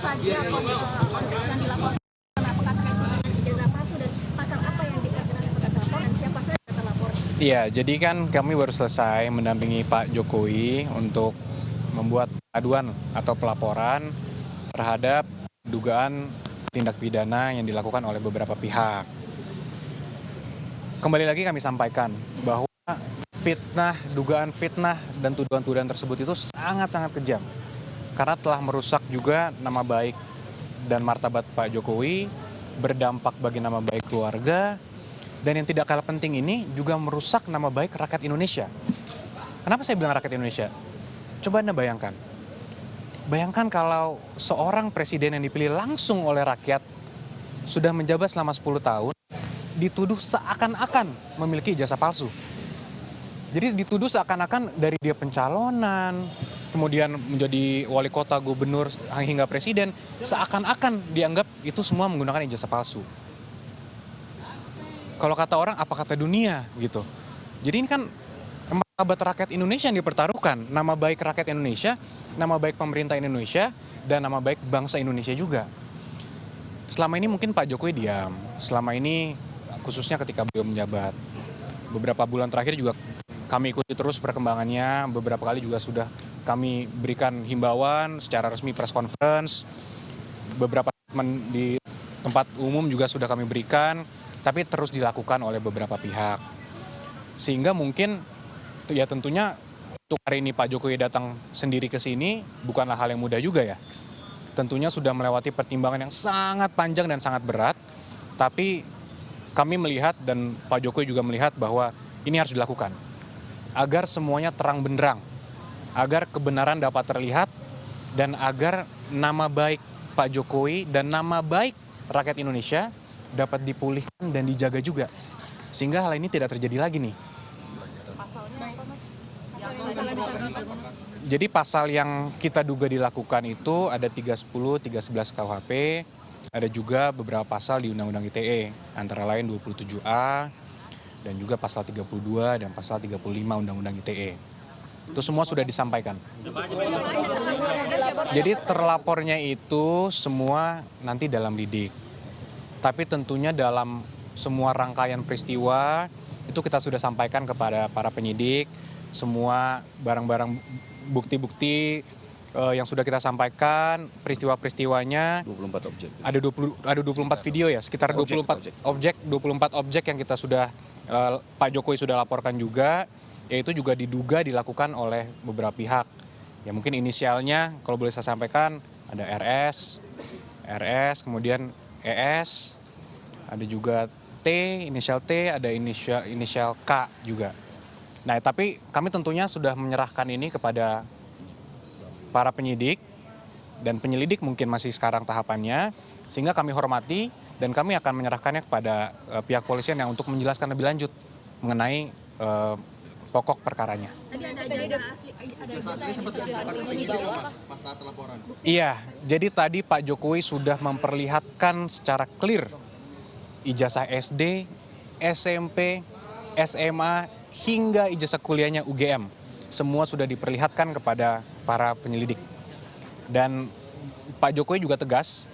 saja konteks yang dilaporkan? Apakah terkait dengan ijazah palsu dan pasal apa yang dikenakan pada terlapor dan siapa saja terlapor? Iya, jadi kan kami baru selesai mendampingi Pak Jokowi untuk membuat aduan atau pelaporan terhadap dugaan tindak pidana yang dilakukan oleh beberapa pihak. Kembali lagi kami sampaikan bahwa dugaan fitnah dan tuduhan-tuduhan tersebut itu sangat-sangat kejam. Karena telah merusak juga nama baik dan martabat Pak Jokowi, berdampak bagi nama baik keluarga, dan yang tidak kalah penting ini juga merusak nama baik rakyat Indonesia. Kenapa saya bilang rakyat Indonesia? Coba Anda bayangkan. Bayangkan kalau seorang presiden yang dipilih langsung oleh rakyat sudah menjabat selama 10 tahun, dituduh seakan-akan memiliki ijazah palsu. Jadi dituduh seakan-akan dari dia pencalonan, kemudian menjadi wali kota, gubernur, hingga presiden, seakan-akan dianggap itu semua menggunakan ijazah palsu. Kalau kata orang, apa kata dunia gitu. Jadi ini kan martabat rakyat Indonesia yang dipertaruhkan, nama baik rakyat Indonesia, nama baik pemerintah Indonesia, dan nama baik bangsa Indonesia juga. Selama ini mungkin Pak Jokowi diam, selama ini khususnya ketika beliau menjabat. Beberapa bulan terakhir juga kami ikuti terus perkembangannya, beberapa kali juga sudah kami berikan himbauan secara resmi press conference, beberapa statement di tempat umum juga sudah kami berikan, tapi terus dilakukan oleh beberapa pihak. Sehingga mungkin ya tentunya untuk hari ini Pak Jokowi datang sendiri ke sini bukanlah hal yang mudah juga ya. Tentunya sudah melewati pertimbangan yang sangat panjang dan sangat berat, tapi kami melihat dan Pak Jokowi juga melihat bahwa ini harus dilakukan agar semuanya terang benderang, agar kebenaran dapat terlihat, dan agar nama baik Pak Jokowi dan nama baik rakyat Indonesia dapat dipulihkan dan dijaga juga. Sehingga hal ini tidak terjadi lagi nih. Pasalnya apa, Mas? Pasalnya disangkakan. Jadi pasal yang kita duga dilakukan itu ada 310, 311 KUHP, ada juga beberapa pasal di Undang-Undang ITE, antara lain 27A, dan juga pasal 32 dan pasal 35 Undang-Undang ITE. Itu semua sudah disampaikan. Jadi terlapornya itu semua nanti dalam lidik. Tapi tentunya dalam semua rangkaian peristiwa itu kita sudah sampaikan kepada para penyidik, semua barang-barang bukti-bukti yang sudah kita sampaikan, peristiwa-peristiwanya. 24 objek. Ada 24 video ya, sekitar 24 objek yang kita sudah Pak Jokowi sudah laporkan juga, yaitu juga diduga dilakukan oleh beberapa pihak. Ya mungkin inisialnya kalau boleh saya sampaikan ada RS, kemudian ES, ada juga T, inisial T, ada inisial K juga. Nah, tapi kami tentunya sudah menyerahkan ini kepada para penyidik dan penyelidik mungkin masih sekarang tahapannya, sehingga kami hormati dan kami akan menyerahkannya kepada pihak polisian yang untuk menjelaskan lebih lanjut mengenai pokok perkaranya. Tadi ada ijazah sempat pas taat laporan. Iya, jadi tadi Pak Jokowi sudah memperlihatkan secara clear ijazah SD, SMP, SMA, hingga ijazah kuliahnya UGM. Semua sudah diperlihatkan kepada para penyelidik. Dan Pak Jokowi juga tegas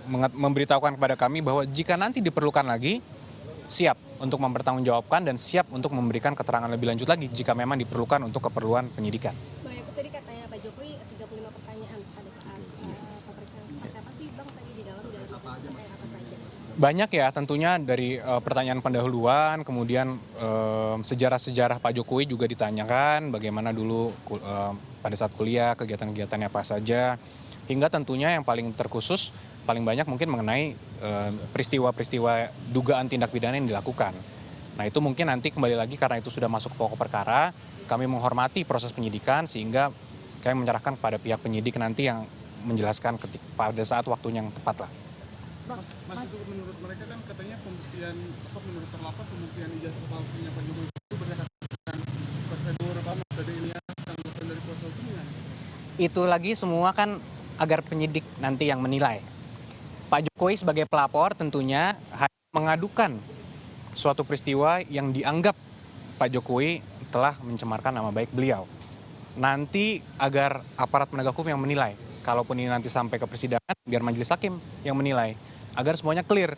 memberitahukan kepada kami bahwa jika nanti diperlukan lagi, siap untuk mempertanggungjawabkan dan siap untuk memberikan keterangan lebih lanjut lagi jika memang diperlukan untuk keperluan penyidikan. Bang, itu tadi katanya Pak Jokowi 35 pertanyaan pada saat pemeriksaan. Apa sih Bang tadi di dalam dari pertanyaan apa saja? Banyak ya tentunya dari pertanyaan pendahuluan, kemudian sejarah-sejarah Pak Jokowi juga ditanyakan, bagaimana dulu pada saat kuliah, kegiatan-kegiatannya apa saja, hingga tentunya yang paling terkhusus, paling banyak mungkin mengenai peristiwa-peristiwa dugaan tindak pidana yang dilakukan. Nah itu mungkin nanti kembali lagi karena itu sudah masuk ke pokok perkara, kami menghormati proses penyidikan sehingga kami menyerahkan kepada pihak penyidik nanti yang menjelaskan pada saat waktunya yang tepat lah. Mas, itu menurut mereka kan katanya pembuktian menurut terlapor pembuktian ijazah palsunya Pak Jokowi itu berdasarkan prosedur metode ilmiah tanggapan dari kuasa hukumnya. Itu lagi semua kan agar penyidik nanti yang menilai. Pak Jokowi sebagai pelapor tentunya hanya mengadukan suatu peristiwa yang dianggap Pak Jokowi telah mencemarkan nama baik beliau. Nanti agar aparat penegak hukum yang menilai kalaupun ini nanti sampai ke persidangan, biar majelis hakim yang menilai, agar semuanya clear.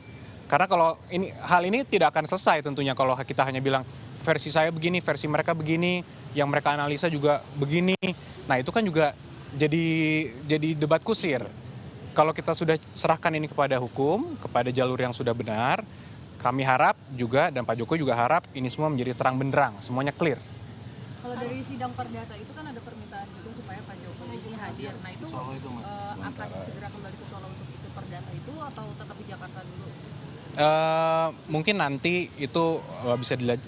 Karena kalau hal ini tidak akan selesai tentunya kalau kita hanya bilang versi saya begini, versi mereka begini, yang mereka analisa juga begini. Nah itu kan juga jadi debat kusir. Kalau kita sudah serahkan ini kepada hukum, kepada jalur yang sudah benar, kami harap juga dan Pak Jokowi juga harap ini semua menjadi terang benderang, semuanya clear. Kalau dari sidang perdata itu kan ada permintaan juga supaya Pak Jokowi ini hadir. Nah itu akan segera kembali ke Solo untuk ikut perdata itu atau tetap di Jakarta dulu? Mungkin nanti itu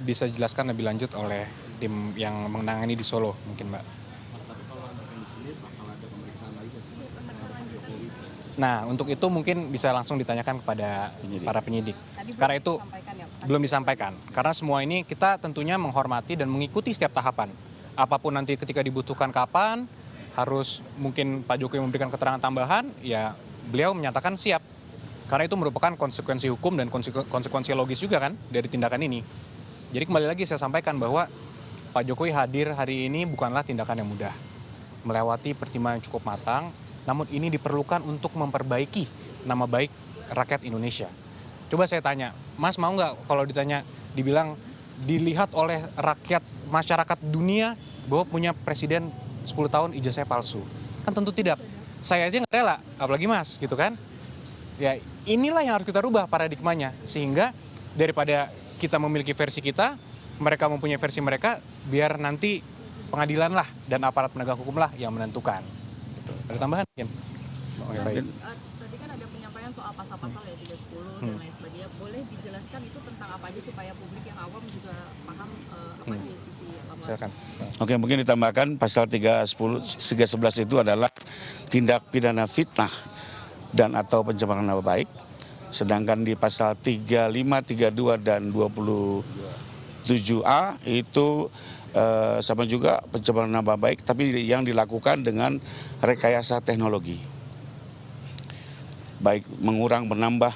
bisa dijelaskan lebih lanjut oleh tim yang menangani di Solo mungkin, Mbak. Tapi kalau ada di sini bakal ada pemeriksaan lagi nggak sih terhadap Pak Jokowi? Nah untuk itu mungkin bisa langsung ditanyakan kepada para penyidik. Tadi Karena itu disampaikan ya, Pak? belum disampaikan. Karena semua ini kita tentunya menghormati dan mengikuti setiap tahapan. Apapun nanti ketika dibutuhkan kapan, harus mungkin Pak Jokowi memberikan keterangan tambahan, ya beliau menyatakan siap. Karena itu merupakan konsekuensi hukum dan konsekuensi logis juga kan dari tindakan ini. Jadi kembali lagi saya sampaikan bahwa Pak Jokowi hadir hari ini bukanlah tindakan yang mudah. Melewati pertimbangan yang cukup matang, namun ini diperlukan untuk memperbaiki nama baik rakyat Indonesia. Coba saya tanya, Mas mau nggak kalau dibilang dilihat oleh rakyat masyarakat dunia bahwa punya presiden 10 tahun ijazahnya palsu? Kan tentu tidak. Saya aja nggak rela, apalagi Mas gitu kan. Ya inilah yang harus kita rubah paradigmanya. Sehingga daripada kita memiliki versi kita, mereka mempunyai versi mereka, biar nanti pengadilan lah dan aparat penegak hukum lah yang menentukan. Gitu. Ada tambahan mungkin? Oke, baik. Tadi kan ada penyampaian soal pasal-pasal ya 310 dan lain sebagainya. Boleh dijelaskan itu tentang apa aja supaya publik yang awam juga paham apa aja isi laporan? Silakan. Oke, mungkin ditambahkan pasal 311 itu adalah tindak pidana fitnah dan atau pencemaran nama baik. Sedangkan di pasal 35, 32 dan 27A itu sama juga pencemaran nama baik, tapi yang dilakukan dengan rekayasa teknologi. Baik mengurang, menambah,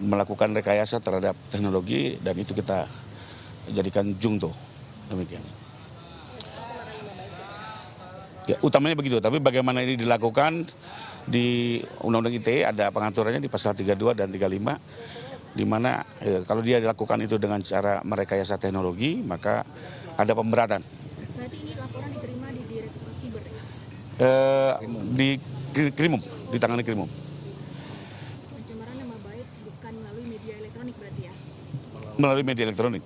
melakukan rekayasa terhadap teknologi, dan itu kita jadikan jungto. Demikian. Ya, utamanya begitu, tapi bagaimana ini dilakukan di Undang-Undang ITE ada pengaturannya di pasal 32 dan 35, di mana kalau dia dilakukan itu dengan cara merekayasa teknologi, maka ada pemberatan. Berarti ini laporan diterima di Direktorat Siber ya? Di Krimum, ditangani Krimum. Pencemaran nama baik bukan melalui media elektronik berarti ya? Melalui media elektronik,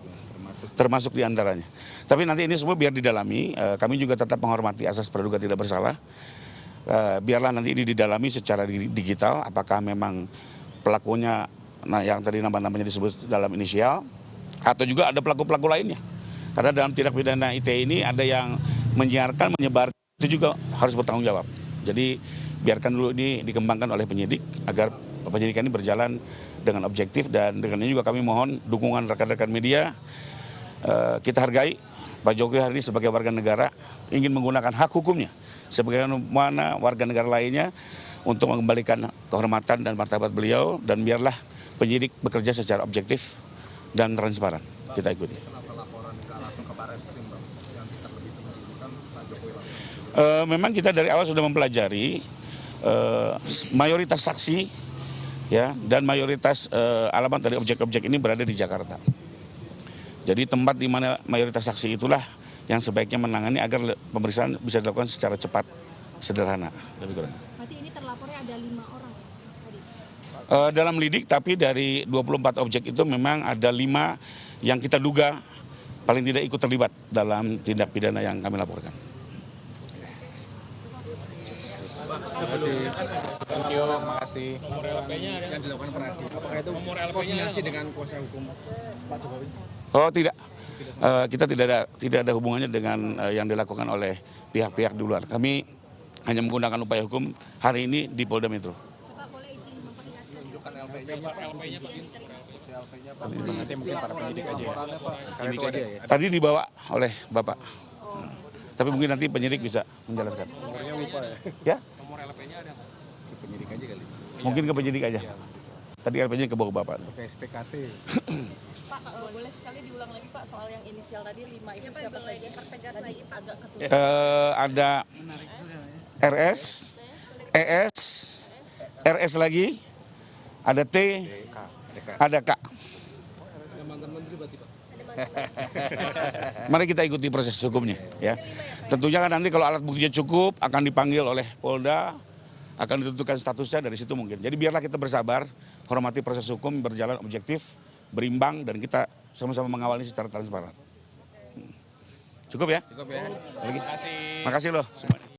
termasuk diantaranya. Tapi nanti ini semua biar didalami, kami juga tetap menghormati asas praduga tidak bersalah. Biarlah nanti ini didalami secara digital, apakah memang pelakunya yang tadi nama-namanya disebut dalam inisial, atau juga ada pelaku-pelaku lainnya. Karena dalam tindak pidana ITE ini ada yang menyiarkan, menyebarkan, itu juga harus bertanggung jawab. Jadi biarkan dulu ini dikembangkan oleh penyidik agar penyidikan ini berjalan dengan objektif, dan dengan ini juga kami mohon dukungan rekan-rekan media. Kita hargai Pak Jokowi hari ini sebagai warga negara ingin menggunakan hak hukumnya sebagaimana warga negara lainnya untuk mengembalikan kehormatan dan martabat beliau, dan biarlah penyidik bekerja secara objektif dan transparan. Kita ikuti. Memang kita dari awal sudah mempelajari mayoritas saksi ya, dan mayoritas alamat dari objek-objek ini berada di Jakarta. Jadi tempat di mana mayoritas saksi itulah yang sebaiknya menangani agar pemeriksaan bisa dilakukan secara cepat, sederhana. Lebih kurang. Berarti ini terlapornya ada 5 orang ya tadi? Dalam lidik, tapi dari 24 objek itu memang ada 5 yang kita duga paling tidak ikut terlibat dalam tindak pidana yang kami laporkan. Thank you, makasih. Nomor LP-nya ada yang dilakukan operasi. Apakah itu koordinasi dengan kuasa hukum Pak Jokowi? Oh tidak, kita tidak ada hubungannya dengan yang dilakukan oleh pihak-pihak di luar. Kami hanya menggunakan upaya hukum hari ini di Polda Metro. Bapak boleh izin memperlihatkan? Tunjukkan LP-nya Pak. Nanti mungkin para penyidik aja ya. Karena itu ada ya. Tadi dibawa oleh Bapak. Tapi mungkin nanti penyidik bisa menjelaskan. Nomornya lupa ya. Ya? Nomor LP-nya ada. Ke penyidik aja kali. Mungkin ke penyidik aja. Tadi LP-nya ke bawah Bapak. Oke, SPKT. Pak, boleh sekali diulang lagi Pak soal yang inisial tadi 5 itu siapa saja? Pertegas lagi Pak, agak ketutup. Ada RS, ES, RS lagi, ada T, ada K. Mari kita ikuti proses hukumnya, ya. Tentunya kan nanti kalau alat buktinya cukup akan dipanggil oleh Polda, akan ditentukan statusnya dari situ mungkin. Jadi biarlah kita bersabar, hormati proses hukum berjalan objektif, berimbang, dan kita sama-sama mengawal ini secara transparan. Cukup ya? Cukup ya. Makasih loh semuanya.